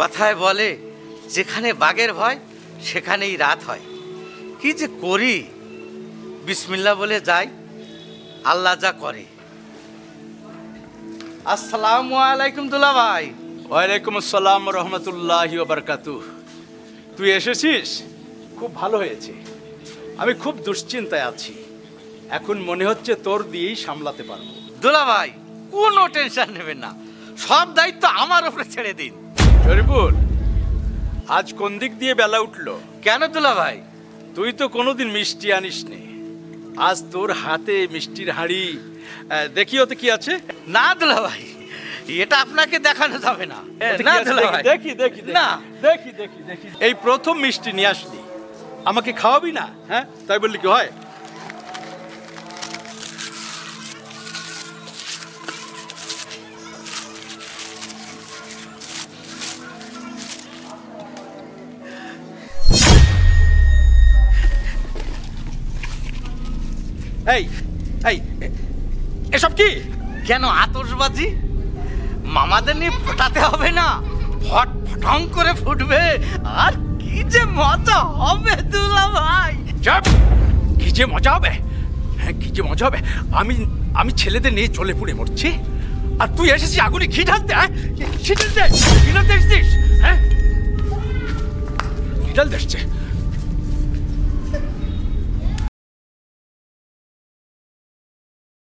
কথায় বলে যেখানে বাঘের ভয় সেখানেই রাত হয়। কি যে করি, বিসমিল্লাহ বলে যাই, আল্লাহ যা করে। আসসালামু আলাইকুম দুলা ভাই। ওয়ালাইকুম আসসালাম রহমতুল্লাহি ওয়া বারাকাতুহু। তুই এসেছিস, খুব ভালো হয়েছে। আমি খুব দুশ্চিন্তায় আছি, এখন মনে হচ্ছে তোর দিয়েই সামলাতে পারবো। দুলা ভাই কোনো টেনশন নেবেন না, সব দায়িত্ব আমার উপরে ছেড়ে দিন। শরীফুল, আজ কোন দিক দিয়ে বেলা উঠলো? কেন দুলা ভাই? তুই তো কোনোদিন মিষ্টি আনিস নে, আজ তোর হাতে মিষ্টির হাঁড়ি। দেখি ওতে কি আছে। না দুলা ভাই, এটা আপনাকে দেখানো যাবে না। না দুলা ভাই, দেখি দেখি না, দেখি দেখি দেখি। এই প্রথম মিষ্টি নিয়ে আসলি, আমাকে খাওয়াবি না? হ্যাঁ, তাই বললি কি হয়? এই এই এসব কি? কেন আতশবাজি? মামাদের নিয়ে ফোটাতে হবে না, ফট ফটং করে ফুটবে, আর কি যে মজা হবে দুলা ভাই। চুপ! কি যে মজা হবে, হ্যাঁ কি যে মজা হবে। আমি আমি ছেলেদের নিয়ে চলে পুড়ে মরছি, আর তুই এসেছিস আগুনে ঘি ঢালতে। হ্যাঁ, ঘি ঢালতে এসেছিস? হ্যাঁ, ঘি ঢালতে এসছে।